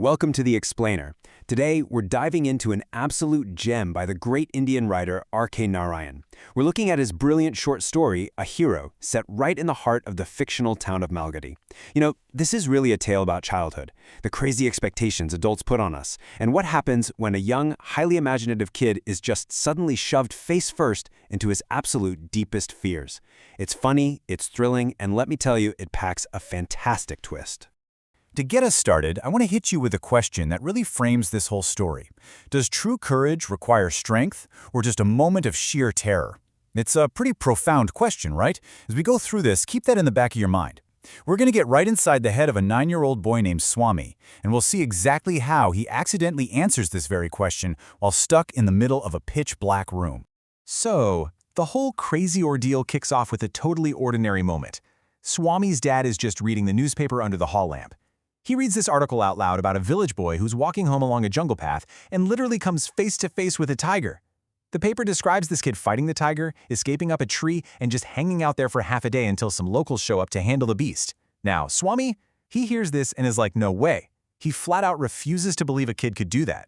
Welcome to The Explainer. Today, we're diving into an absolute gem by the great Indian writer R.K. Narayan. We're looking at his brilliant short story, A Hero, set right in the heart of the fictional town of Malgudi. This is really a tale about childhood, the crazy expectations adults put on us, and what happens when a young, highly imaginative kid is just suddenly shoved face first into his absolute deepest fears. It's funny, it's thrilling, and let me tell you, it packs a fantastic twist. To get us started, I want to hit you with a question that really frames this whole story. Does true courage require strength, or just a moment of sheer terror? It's a pretty profound question, right? As we go through this, keep that in the back of your mind. We're going to get right inside the head of a 9-year-old boy named Swami, and we'll see exactly how he accidentally answers this very question while stuck in the middle of a pitch-black room. So, the whole crazy ordeal kicks off with a totally ordinary moment. Swami's dad is just reading the newspaper under the hall lamp. He reads this article out loud about a village boy who's walking home along a jungle path and literally comes face to face with a tiger. The paper describes this kid fighting the tiger, escaping up a tree, and just hanging out there for half a day until some locals show up to handle the beast. Now, Swami, he hears this and is like, no way. He flat out refuses to believe a kid could do that.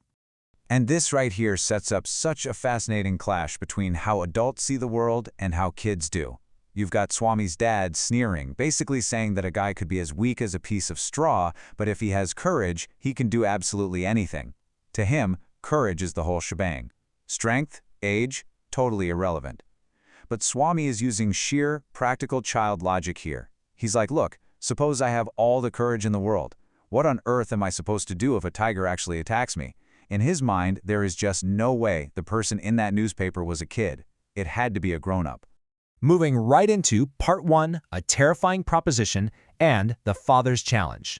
And this right here sets up such a fascinating clash between how adults see the world and how kids do. You've got Swami's dad sneering, basically saying that a guy could be as weak as a piece of straw, but if he has courage, he can do absolutely anything. To him, courage is the whole shebang. Strength, age, totally irrelevant. But Swami is using sheer, practical child logic here. He's like, look, suppose I have all the courage in the world. What on earth am I supposed to do if a tiger actually attacks me? In his mind, there is just no way the person in that newspaper was a kid. It had to be a grown-up. Moving right into Part 1, A Terrifying Proposition, and The Father's Challenge.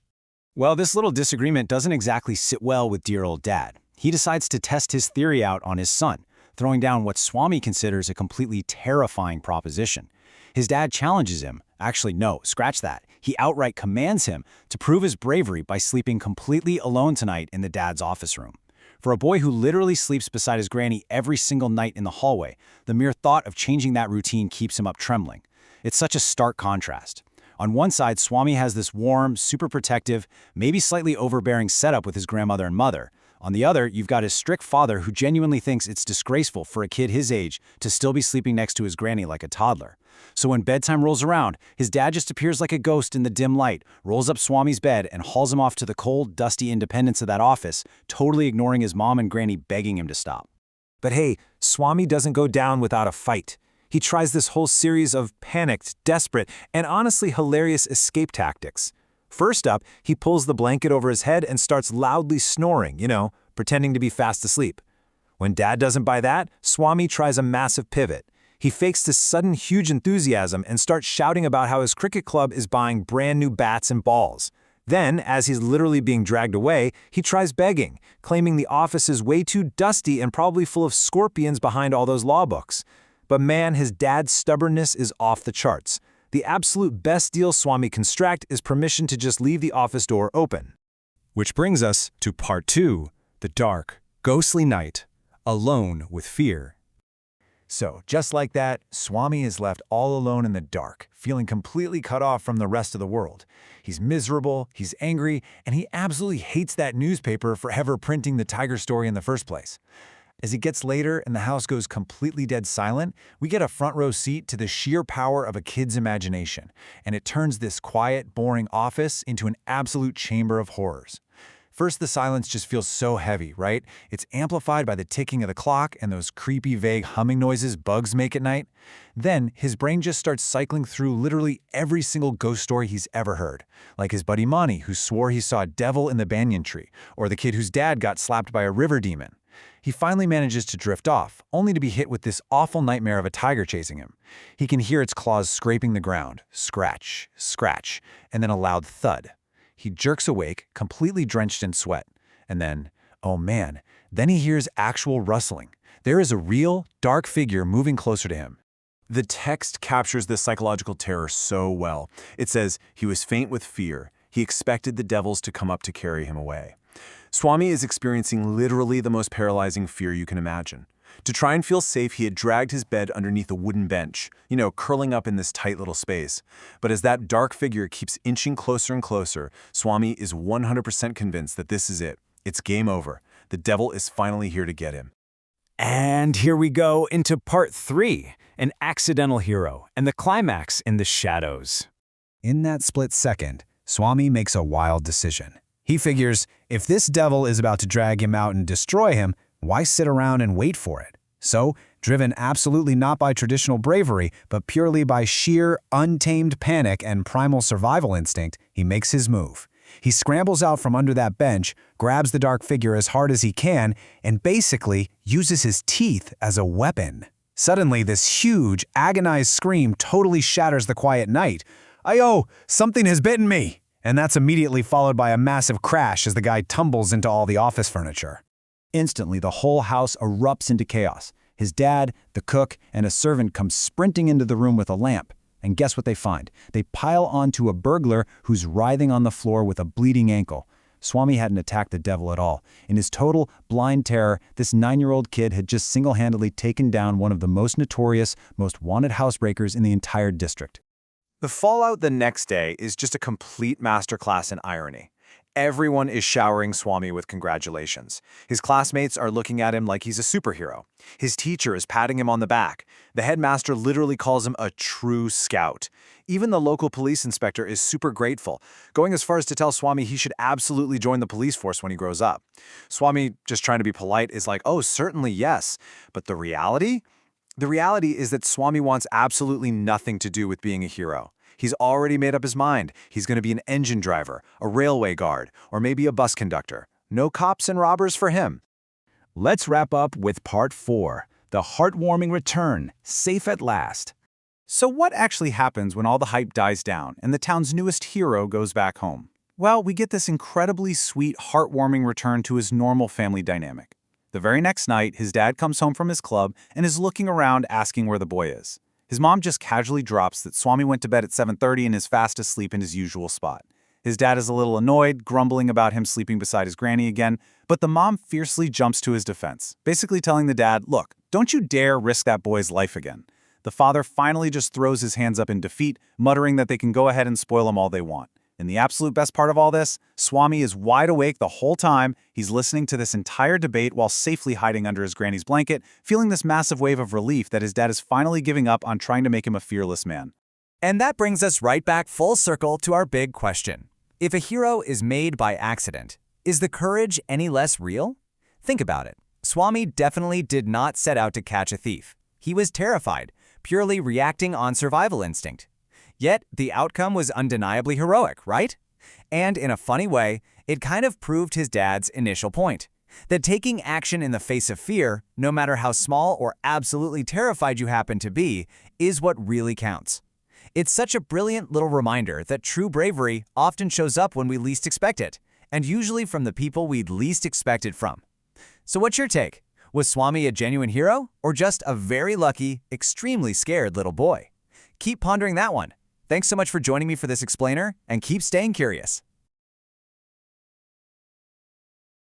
Well, this little disagreement doesn't exactly sit well with dear old dad. He decides to test his theory out on his son, throwing down what Swami considers a completely terrifying proposition. His dad challenges him. Actually, no, scratch that. He outright commands him to prove his bravery by sleeping completely alone tonight in the dad's office room. For a boy who literally sleeps beside his granny every single night in the hallway, the mere thought of changing that routine keeps him up trembling. It's such a stark contrast. On one side, Swami has this warm, super protective, maybe slightly overbearing setup with his grandmother and mother. On the other, you've got his strict father who genuinely thinks it's disgraceful for a kid his age to still be sleeping next to his granny like a toddler. So when bedtime rolls around, his dad just appears like a ghost in the dim light, rolls up Swami's bed, and hauls him off to the cold, dusty independence of that office, totally ignoring his mom and granny begging him to stop. But hey, Swami doesn't go down without a fight. He tries this whole series of panicked, desperate, and honestly hilarious escape tactics. First up, he pulls the blanket over his head and starts loudly snoring, pretending to be fast asleep. When Dad doesn't buy that, Swami tries a massive pivot. He fakes this sudden huge enthusiasm and starts shouting about how his cricket club is buying brand new bats and balls. Then, as he's literally being dragged away, he tries begging, claiming the office is way too dusty and probably full of scorpions behind all those law books. But man, his dad's stubbornness is off the charts. The absolute best deal Swami can extract is permission to just leave the office door open. Which brings us to Part 2, the dark, ghostly night, alone with fear. So, just like that, Swami is left all alone in the dark, feeling completely cut off from the rest of the world. He's miserable, he's angry, and he absolutely hates that newspaper for ever printing the tiger story in the first place. As it gets later and the house goes completely dead silent, we get a front row seat to the sheer power of a kid's imagination, and it turns this quiet, boring office into an absolute chamber of horrors. First, the silence just feels so heavy, right? It's amplified by the ticking of the clock and those creepy, vague humming noises bugs make at night. Then, his brain just starts cycling through literally every single ghost story he's ever heard, like his buddy Mani, who swore he saw a devil in the banyan tree, or the kid whose dad got slapped by a river demon. He finally manages to drift off, only to be hit with this awful nightmare of a tiger chasing him. He can hear its claws scraping the ground, scratch, scratch, and then a loud thud. He jerks awake, completely drenched in sweat. And then, oh man, then he hears actual rustling. There is a real, dark figure moving closer to him. The text captures this psychological terror so well. It says, he was faint with fear. He expected the devils to come up to carry him away. Swami is experiencing literally the most paralyzing fear you can imagine. To try and feel safe, he had dragged his bed underneath a wooden bench, curling up in this tight little space. But as that dark figure keeps inching closer and closer, Swami is 100% convinced that this is it. It's game over. The devil is finally here to get him. And here we go into part 3, an accidental hero, and the climax in the shadows. In that split second, Swami makes a wild decision. He figures, if this devil is about to drag him out and destroy him, why sit around and wait for it? So, driven absolutely not by traditional bravery, but purely by sheer, untamed panic and primal survival instinct, he makes his move. He scrambles out from under that bench, grabs the dark figure as hard as he can, and basically uses his teeth as a weapon. Suddenly, this huge, agonized scream totally shatters the quiet night. "Ayo, something has bitten me!" And that's immediately followed by a massive crash as the guy tumbles into all the office furniture. Instantly, the whole house erupts into chaos. His dad, the cook, and a servant come sprinting into the room with a lamp. And guess what they find? They pile onto a burglar who's writhing on the floor with a bleeding ankle. Swami hadn't attacked the devil at all. In his total, blind terror, this 9-year-old kid had just single-handedly taken down one of the most notorious, most wanted housebreakers in the entire district. The fallout the next day is just a complete masterclass in irony. Everyone is showering Swami with congratulations. His classmates are looking at him like he's a superhero. His teacher is patting him on the back. The headmaster literally calls him a true scout. Even the local police inspector is super grateful, going as far as to tell Swami he should absolutely join the police force when he grows up. Swami, just trying to be polite, is like, "Oh, certainly yes." But the reality? The reality is that Swami wants absolutely nothing to do with being a hero. He's already made up his mind. He's going to be an engine driver, a railway guard, or maybe a bus conductor. No cops and robbers for him. Let's wrap up with part 4, the heartwarming return, safe at last. So what actually happens when all the hype dies down and the town's newest hero goes back home? Well, we get this incredibly sweet, heartwarming return to his normal family dynamic. The very next night, his dad comes home from his club and is looking around asking where the boy is. His mom just casually drops that Swami went to bed at 7:30 and is fast asleep in his usual spot. His dad is a little annoyed, grumbling about him sleeping beside his granny again, but the mom fiercely jumps to his defense, basically telling the dad, "Look, don't you dare risk that boy's life again." The father finally just throws his hands up in defeat, muttering that they can go ahead and spoil him all they want. And the absolute best part of all this, Swami is wide awake the whole time. He's listening to this entire debate while safely hiding under his granny's blanket, feeling this massive wave of relief that his dad is finally giving up on trying to make him a fearless man. And that brings us right back full circle to our big question. If a hero is made by accident, is the courage any less real? Think about it. Swami definitely did not set out to catch a thief. He was terrified, purely reacting on survival instinct. Yet, the outcome was undeniably heroic, right? And in a funny way, it kind of proved his dad's initial point, that taking action in the face of fear, no matter how small or absolutely terrified you happen to be, is what really counts. It's such a brilliant little reminder that true bravery often shows up when we least expect it, and usually from the people we'd least expect it from. So what's your take? Was Swami a genuine hero, or just a very lucky, extremely scared little boy? Keep pondering that one. Thanks so much for joining me for this explainer, and keep staying curious.